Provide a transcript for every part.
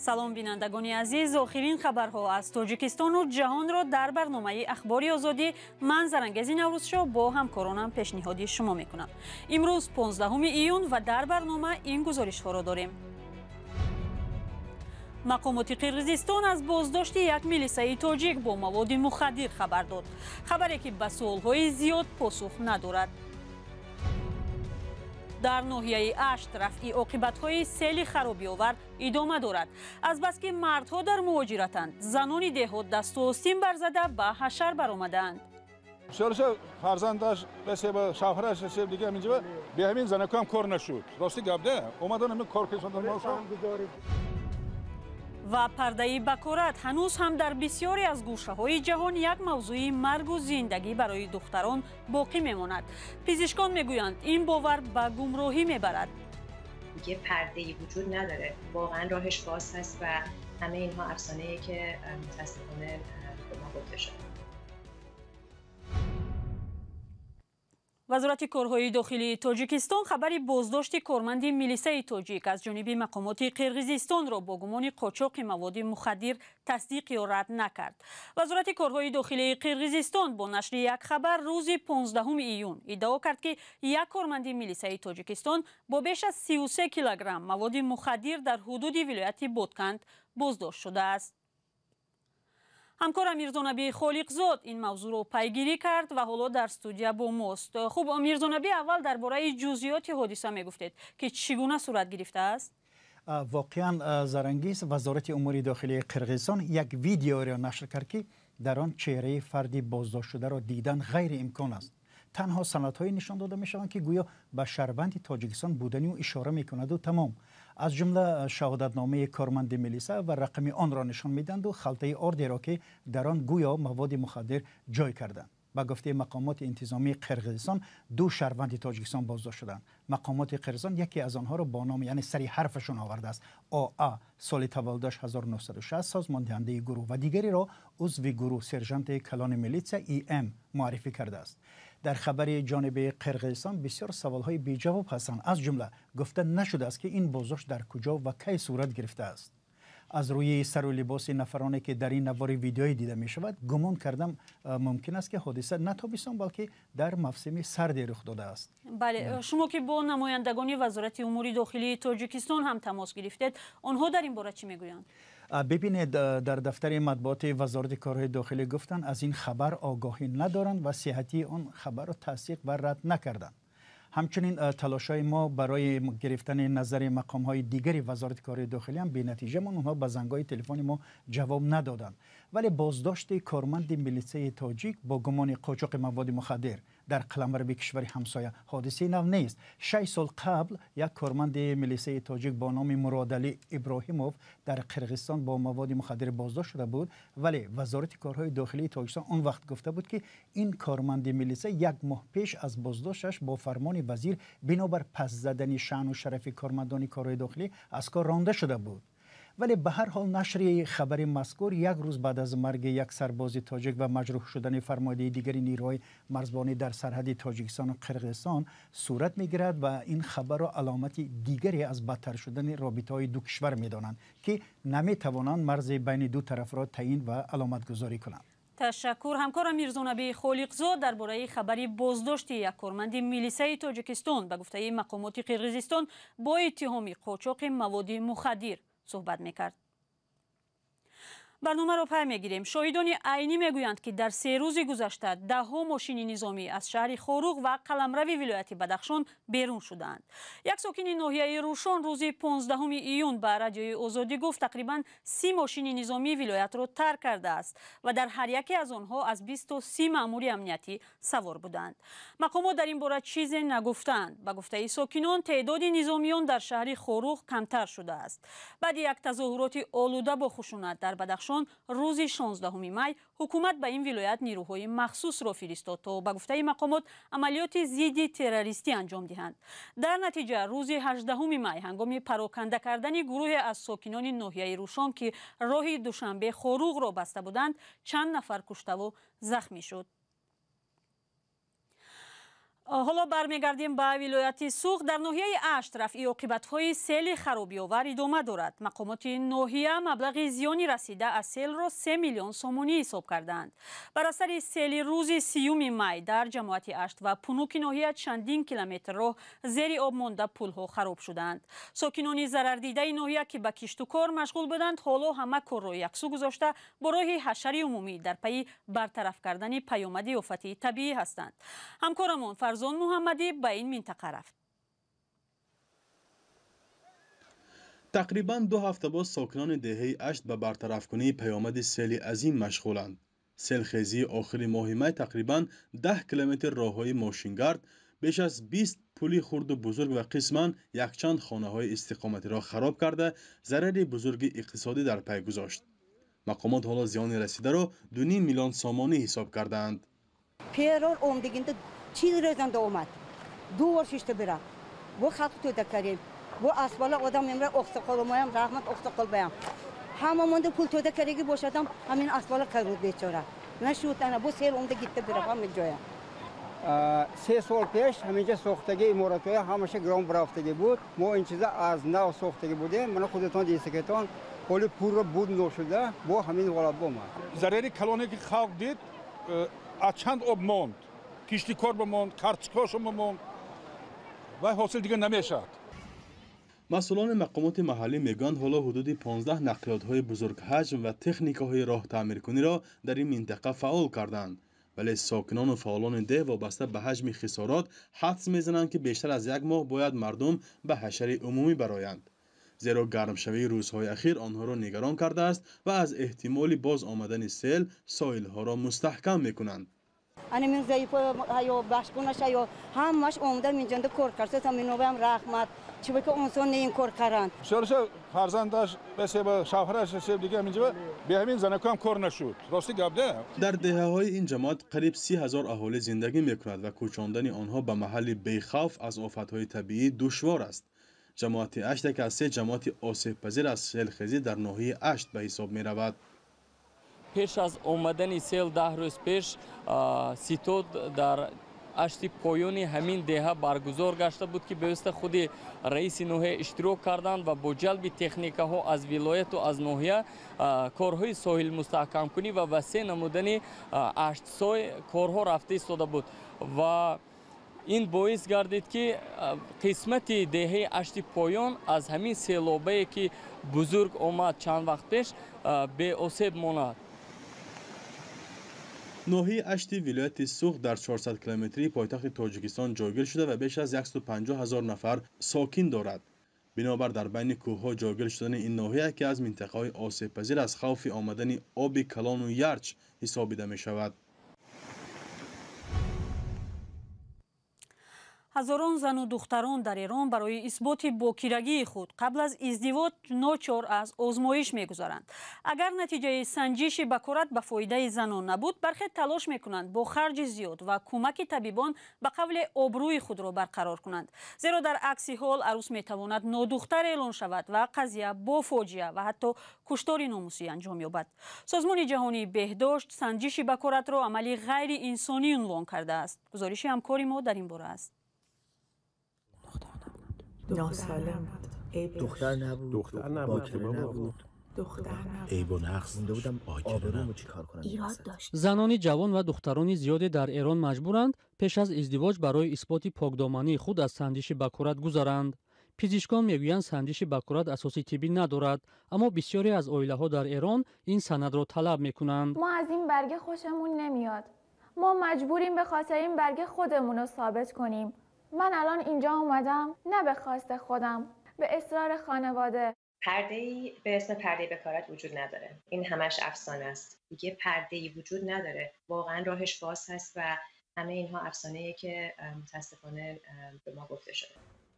салом бинандагони азиз, охирин хабарҳо аз тоҷикистону ҷаҳонро дар барномаи ахбори озодӣ ман Зарангези Наврӯзшо бо ҳамкоронам пешниҳоди шумо мекунам. имрӯз 15 июн ва дар барнома ин гузоришҳоро дорем. мақомоти Қирғизистон аз боздошти як милисаи тоҷик бо маводи мухаддир хабар дод. хабаре ки ба суолҳои зиёд посух надорад. дар ноҳияи Ашт рафъи оқибатҳои сели харобиовар идома дорад. азбаски мардҳо дар муҳоҷиратанд, занони деҳот дасту остин барзада ба ҳашар баромадаанд. Şöyle farzandaş mesela şahraş sevdiği amince bir hemin zanakam korna şut. Rosti gabde. Omadan hemin korkusundan olsa. ва пардаи бакорат ҳанӯз ҳам дар бисёре аз гӯшаҳои ҷаҳон як мавзӯи маргу зиндагӣ барои духтарон боқӣ мемонад. пизишкон мегӯянд ин бовар ба гумроҳӣ мебарад. دیگه پرده‌ای وجود نداره. واقعا راهش باز هست و همه اینها افسانه‌ایه که متأسفانه به ما گفته شده. вазорати корҳои дохилии тоҷикистон хабари боздошти корманди милисаи тоҷик аз ҷониби мақомоти Қирғизистонро бо гумони қочоқи маводи мухаддир тасдиқ ё рад накард. вазорати корҳои дохилии Қирғизистон бо нашри як хабар рӯзи 15 июн иддао кард ки як корманди милисаи тоҷикистон бо беш аз 33 килограмм маводи мухаддир дар ҳудуди вилояти Ботканд боздошт шудааст. ҳамкорам Мирзонаби Холиқзод ин мавзӯъро пайгирӣ кард ва ҳоло дар студия бо мост. хуб Мирзонаби, аввал дар бораи ҷузъиёти ҳодиса мегуфтед ки чӣ гуна сурат гирифтааст? воқеан Зарангиз, вазорати умури дохилии Қирғизистон як видеоро нашр кард ки дар он чеҳраи фарди боздоштшударо дидан ғайриимкон аст. танҳо санадҳое нишон дода мешаванд ки гӯё ба шаҳрванди Тоҷикистон буданӣ ишора мекунаду тамом. аз ҷумла шаҳодатномаи корманди милиса ва рақами онро нишон медиҳанду халтаи ордеро ки дар он гӯё маводи мухаддир ҷой карданд. ба гуфтаи мақомоти интизомии Қирғизистон ду шаҳрванди Тоҷикистон боздошт шуданд. мақомоти Қирғизистон яке аз онҳоро бо ном яъне сари ҳарфашон овардааст. ОА соли таваллудаш 1960 созмондиҳандаи гурӯҳ ва дигариро узви гурӯҳ сержанти калони милитсия ИМ муаррифӣ кардааст. дар хабари ҷониби Қирғизистон бисёр саволҳои беҷавоб ҳастанд. аз ҷумла гуфта нашудааст ки ин боздошт дар куҷо ва кай сурат гирифтааст. аз рӯи сару либоси нафароне ки дар ин навори видеои дида мешавад гумон кардам мумкин аст ки ҳодиса на тобистон балки дар мавсими сарде рух додааст. бале, шумо ки бо намояндагони вазорати умури дохилии Тоҷикистон ҳам тамос гирифтед, онҳо дар ин бора чӣ мегӯянд? бибинед, дар дафтари матбуоти вазорати корҳои дохилӣ гуфтанд аз ин хабар огоҳӣ надоранд ва сиҳатии он хабарро тасдиқ ва рад накарданд. ҳамчунин талошҳои мо барои гирифтани назари мақомҳои дигари вазорати корҳои дохилӣ ҳам бенатиҷа монд. онҳо ба зангҳои телефони мо ҷавоб надоданд. вале боздошти корманди милисияи тоҷик бо гумони қочоқи маводи мухаддир дар қаламрави кишвари ҳамсоя ҳодисаи нав нест. 6 сол қабл як корманди милисияи тоҷик бо номи Муродалӣ Иброҳимов дар Қирғизистон бо маводи мухаддир боздошт шуда буд. вале вазорати корҳои дохилии Тоҷикистон он вақт гуфта буд ки ин корманди милисия як моҳ пеш аз боздошташ бо фармони вазир бинобар пас задани шаъну шарафи кормандони корҳои дохилӣ аз кор ронда шуда буд. вале ба ҳар ҳол нашри хабари мазкур як рӯз баъд аз марги як сарбози тоҷик ва маҷрӯҳ шудани фармоидаи дигари нирӯҳои марзбонӣ дар сарҳади Тоҷикистону Қирғизистон сурат мегирад ва ин хабарро аломати дигаре аз бадтар шудани робитаҳои ду кишвар медонанд ки наметавонанд марзи байни ду тарафро таъин ва аломатгузорӣ kunанд. ташаккур. ҳамкорам Мирзонаби Холиқзод дар бораи хабари боздошти як корманди милисаи Тоҷикистон ба гуфтаи мақомоти Қирғизистон бо иттиҳоми қочоқи маводи мухаддир суҳбат мекард. барномаро пай мегирем. шоҳидони айнӣ мегӯянд ки дар 3 рӯзи гузашта даҳҳо мошини низомӣ аз шаҳри Хоруғ ва қаламрави вилояти Бадахшон берун шуданд. як сокини ноҳияи Рӯшон рӯзи 15 июн ба радиои Озодӣ гуфт тақрибан 30 мошини низомӣ вилоятро тарк кардааст ва дар ҳар яке аз онҳо аз 20 то 30 маъмури амниятӣ савор буданд. мақомот дар ин бора чизе нагуфтанд. ба гуфтаи сокинон теъдоди низомиён дар шаҳри Хоруғ камтар шудааст. баъди як тазоҳуроти олуда бо хушунат дар Бадахшон рӯзи 16 май ҳукумат ба ин вилоят нирӯҳои махсусро фиристод то ба гуфтаи мақомот амалиёти зидди террористӣ анҷом диҳанд. дар натиҷа рӯзи 18 май ҳангоми пароканда кардани гурӯҳе аз сокинони ноҳияи Рӯшон ки роҳи Душанбе Хоруғро баста буданд чанд нафар куштаву захмӣ шуд. حالا برمیگردیم به ولایت سوخت. در ناحیه اشت رفع عاقبت‌های سیل خرابی‌آور ادامه دارد. مقامات ناحیه مبلغ زیانی رسیده از سیل را 3 میلیون سومانی حساب کردند. بر اثر سیل روز 30 می در جماعت اشت و پنوک ناحیه چندین کیلومتر راه زیر آب مانده پل‌ها خراب شدند. ساکنان ضرر دیده ناحیه که به کشت و کار مشغول بودند حالا همه کار را یکسو گذاشته با راه حشر عمومی در پی برطرف کردن پیامد آفت طبیعی هستند. همکارمون فرزان محمدی به این منطقه رفت. تقریباً 2 هفته باز ساکنان دهه اشت به برطرف کنی پیامد سیل عظیم مشغولند. سیلخیزی آخر ماه می تقریباً 10 کیلومتر راههای ماشینگرد، بیش از 20 پلی خرد و بزرگ و قسماً یکچند خانه‌های استقامتی را خراب کرده ضرر بزرگ اقتصادی در پی گذاشت. مقامات حالا زیان رسیده را 2.5 میلیون سومانی حساب کردند. پیران اومدگینده چی رزنده اومد 2 ورششت برا بو خط تو دکاریم بو اسبالا آدم میمره اختقال مایم رحمت اختقال بیام همه مونده پول تو دکارگی باشدم همین اسبالا کرود بیچاره نشود انا بو سیر اومدگیته برا همه جایا 3 سال پیش همینجا ساختگی امارات‌های همشه گرام برافتگی بود. ما این چیزا از نو ساختگی بودیم. من خودتون دیسکتون پول پور بود نشده با همین حالت بود. ضرری کلانی که خلق دید از چند آب ماند. کشتی کار بماند، کارچکاش بماند و حاصل دیگه نمیشد. مسئولان مقامات محلی میگویند حالا حدود 15 نقلیات‌های بزرگ حجم و تکنیک‌های راه تعمیرکنی را در این منطقه فعال کردند. ولی ساکنان و فعالان ده وابسته به حجم خسارات حدس میزنند که بیشتر از 1 ماه باید مردم به حشر عمومی برآیند. زیرا گرمشوی روزهای اخیر آنها را نگران کرده است و از احتمال باز آمدن سیل ساحل‌ها را مستحکم می‌کنند. انا من ضعیف یا باشگونش یا همش اومده منجنده کار کرده تا منوبم رحمت چه که اونسون این کار کردن شورش فرزندش به شوهرش رسید دیگه همینجا به همین زنکام کار نشد. راستی گبده در دهه‌های این جماعت قریب 30,000 اهالی زندگی می‌کنند و کوچاندن آنها به محل بی‌خوف از آفت‌های طبیعی دشوار است. جماعت اشت که از 3 جماعت آسیب پذیر از سیلخیزی در ناحیه اشت به حساب می‌رود. پیش از آمدن سیل 10 روز پیش سیتود در اشت پایانی همین دهه برگزار گشته بود که به واسطه خود رئیس ناحیه اشتراک کردند و با جلب تکنیک‌ها از ولایت و از ناحیه کارهای ساحل مستحکم کنی و وسیع نمودن اشت سای کارها رفته ایستاده بود و این باعث گردید که قسمت دهه اشت پایان از همین سیلابی که بزرگ آمد چند وقت پیش به آسیب ماند. ناحیه اشت ولایت سوخت در 400 کیلومتری پایتخت تاجیکستان جایگیر شده و بیش از 150,000 نفر ساکن دارد. بنابر در بین کوه‌ها جایگیر شدن این ناحیه که از منطقه‌های آسیب پذیر از خوف آمدن آب کلان و یرچ حسابیده می شود. هزاران زن و دختران در ایران برای اثبات باکیرگی خود قبل از ازدواج ناچار از آزمایش می‌گذارند. اگر نتیجه سنجش بکارت به فایده زنان نبود، برخی تلاش می‌کنند با خرج زیاد و کمک طبیبان به قول آبروی خود را برقرار کنند. زیرا در عکس حال عروس می‌تواند نادختر اعلان شود و قضیه با فاجعه و حتی کشتار ناموسی انجام یابد. سازمان جهانی بهداشت سنجش بکارت را عملی غیر انسانی عنوان کرده است. گزارش همکاری ما در این باره است. ناسالم بود. دختر نبود. باکره نبود. عیب و نقص مونده بودم باکره نبود. چیکار کنم؟ ایراد داشت. زنان جوان و دختران زیادی در ایران مجبورند پیش از ازدواج برای اثبات پاکدامنی خود از سنجش بکارت گذرند. پزشکان میگویند سنجش بکارت اساسی طبی ندارد، اما بسیاری از عائله‌ها در ایران این سند را طلب میکنند. ما از این برگه خوشمون نمیاد. ما مجبوریم به خاطر این برگه خودمون رو ثابت کنیم. من الان اینجا اومدم نه به خواست خودم، به اصرار خانواده. پرده‌ای به اسم پرده بکارت وجود نداره. این همش افسانه است. دیگه پرده‌ای وجود نداره. واقعا راهش باز هست و همه اینها افسانه‌ایه که متاسفانه به ما گفته شده.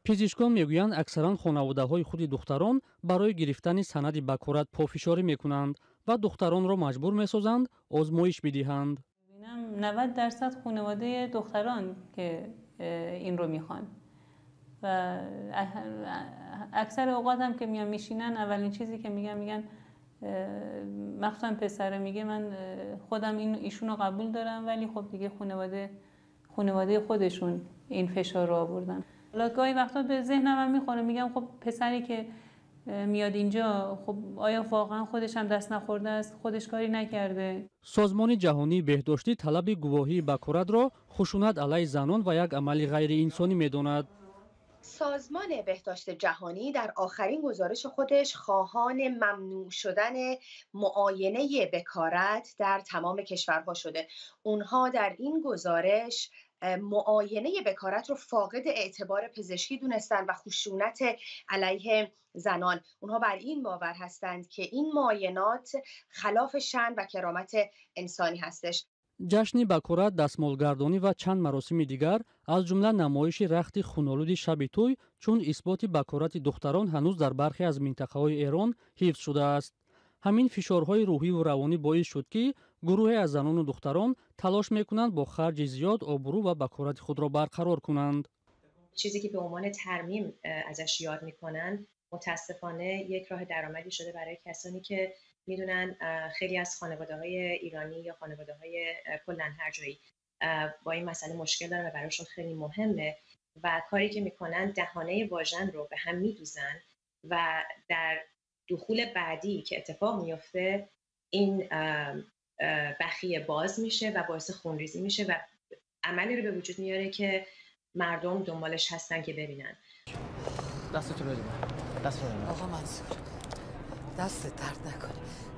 پزشکان میگویند اکثرا خانواده‌های خود دختران برای گرفتن سند بکارت پافشاری میکنند و دختران را مجبور میسازند آزمایش بدهند. 90% خانواده دختران که این رو میخوان و اکثر اوقات هم که میان میشینن اولین چیزی که میگن مخصوصا پسره میگه من خودم ایشون رو قبول دارم ولی خب دیگه خانواده خودشون این فشار رو آوردن. حالا گاهی وقتا به ذهنم هم میخوره، میگم خب پسری که میاد اینجا، خب آیا واقعا خودش هم دست نخورده است، خودش کاری نکرده؟ سازمان جهانی بهداشتی طلب گواهی بکارت را خشونت علیه زنان و یک عمل غیر انسانی میداند. سازمان بهداشت جهانی در آخرین گزارش خودش خواهان ممنوع شدن معاینه بکارت در تمام کشورها شده. اونها در این گزارش معاینه بکارت رو فاقد اعتبار پزشکی دونستن و خشونت علیه زنان. اونها بر این باور هستند که این معاینات خلاف شأن و کرامت انسانی هستش. جشن بکارت، دستمالگردانی و چند مراسم دیگر از جمله نمایش رخت خونالود شب توی چون اثبات بکارت دختران هنوز در برخی از منطقه‌های ایران حفظ شده است. همین فشارهای روحی و روانی باعث شد که گروهی از زنان و دختران تلاش میکنند با خرج زیاد آبرو و بکارت خود را برقرار کنند. چیزی که به عنوان ترمیم ازش یاد میکنن متاسفانه یک راه درآمدی شده برای کسانی که میدونن خیلی از خانواده‌های ایرانی یا خانواده‌های کلاً هر جایی با این مسئله مشکل دارن و براشون خیلی مهمه و کاری که میکنن دهانه واژن رو به هم میدوزن و در دخول بعدی که اتفاق میفته این بخیه باز میشه و باعث خونریزی میشه و عملی رو به وجود میاره که مردم دنبالش هستن که ببینن. دستتون رو بده. آقا منصور،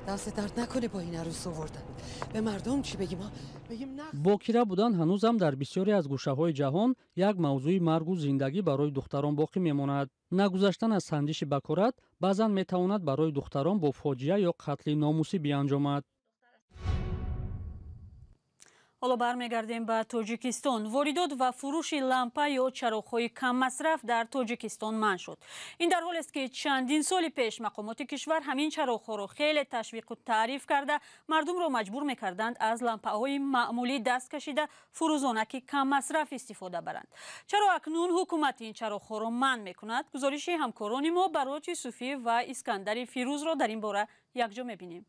دست درد نکنه با این عروس آوردن. به مردم چی بگیم؟ بگیم نه. باکره بودن هنوزم در بسیاری از گوشه‌های جهان یک موضوع مرگ و زندگی برای دختران باقی میماند. نگذشتن از سنجش بکارت بعضاً میتواند برای دختران با فاجعه یا قتل ناموسی بیانجامد. حالا برمیگردیم به تاجیکستان. واردات و فروش لامپا یا چراغ‌های کم مصرف در تاجیکستان منع شد. این در حالی است که چندین سال پیش مقامات کشور همین چراغ‌ها را خیلی تشویق و تعریف کرده مردم را مجبور می‌کردند از لامپاهای معمولی دست کشیده فروزانک کم مصرف استفاده برند. چرا اکنون حکومت این چراغ‌ها را منع می‌کند؟ گزارش همکاران ما براج صوفی و اسکندر فیروز را در این باره یکجا می‌بینیم.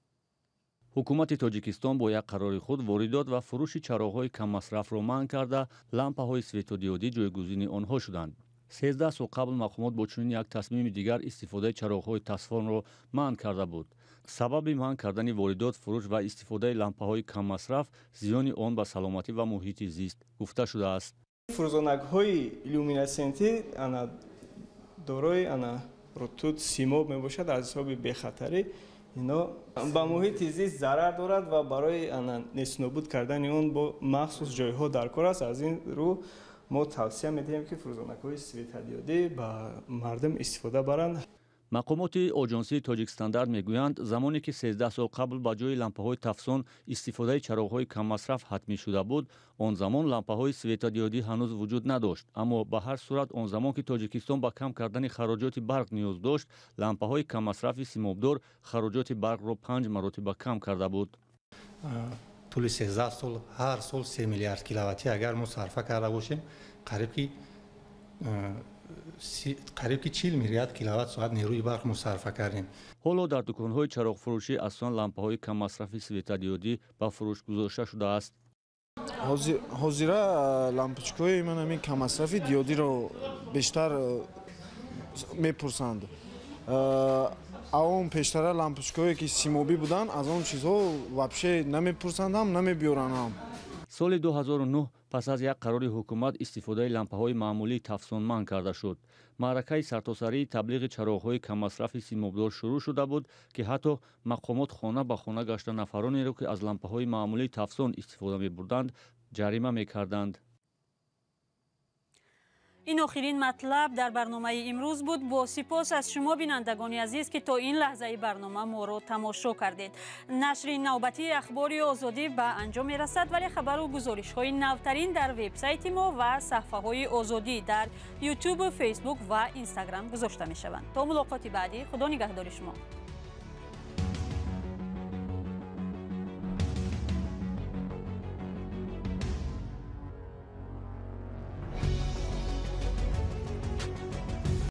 حکومت تاجیکستان با یک قرار خود واردات و فروش چراغ‌های کم مصرف را منع کرده، لامپاهای سوتودیودی جایگزین آنها شدند. 13 سال قبل مقامات با چنین یک تصمیم دیگر استفاده چراغ‌های تصفان را منع کرده بود. سبب منع کردن واردات، فروش و استفاده لامپاهای کم مصرف زیان آن به سلامتی و محیط زیست گفته شده است. فروزانک‌های ایلومیناسنتی دارای رطوبت سیماب میباشد، از حساب بی‌خطری اینا با محیط زیست ضرر دارد و برای نابود کردن اون با مخصوص جایها در کار است. از این رو ما توصیه می‌دهیم که فروزانک‌های سوتودیودی با مردم استفاده برند. مقامات آژانسی تاجیک استاندارد میگویند زمانی که 13 سال قبل با جای لامپاهای تفسون استفاده چراغ‌های کم مصرف حتمی شده بود، آن زمان لامپاهای سوتودیودی هنوز وجود نداشت. اما به هر صورت آن زمان که تاجیکستان با کم کردن خراجات برق نیاز داشت، لامپاهای کم مصرف سیمابدار خراجات برق را 5 مرتبه کم کرده بود. طول 13 سال هر سال 3 میلیارد کیلوواتی اگر ما صرفه کرده باشیم، قریب که 40 میلیارد کیلووات ساعت نیروی برق مصرف کردیم. حالا در دکان‌های چراغ فروشی اصلا لامپاهای کم مصرف سوتودیودی به فروش گذاشته شده است. حاضر لامپچکای من همین کم مصرف دیودی رو بیشتر میپرسند. اون پیشتر لامپچکایی که سیمابی بودن از اون چیزها واپشه نمیپرسند هم نمیبیارن هم. سال 2009 پس از یک قرار حکومت استفاده لامپاهای معمولی تفسون منع کرده شد. معرکه سرتاسری تبلیغ چراغ‌های کم مصرف سیمابدار شروع شده بود که حتی مقامات خانه به خانه گشته نفرانی را که از لامپاهای معمولی تفسون استفاده می‌بردند جریمه می‌کردند. این آخرین مطلب در برنامه امروز بود. با سپاس از شما بینندگان عزیز که تا این لحظه برنامه ما رو تماشا کردید. نشر نوبتی اخبار آزادی به انجام میرسد، ولی خبر و گزارش های نوترین در وبسایت ما و صفحه های آزادی در یوتیوب، فیسبوک و اینستاگرام گذاشته می شوند. تا ملاقات بعدی، خدا نگهدار شما.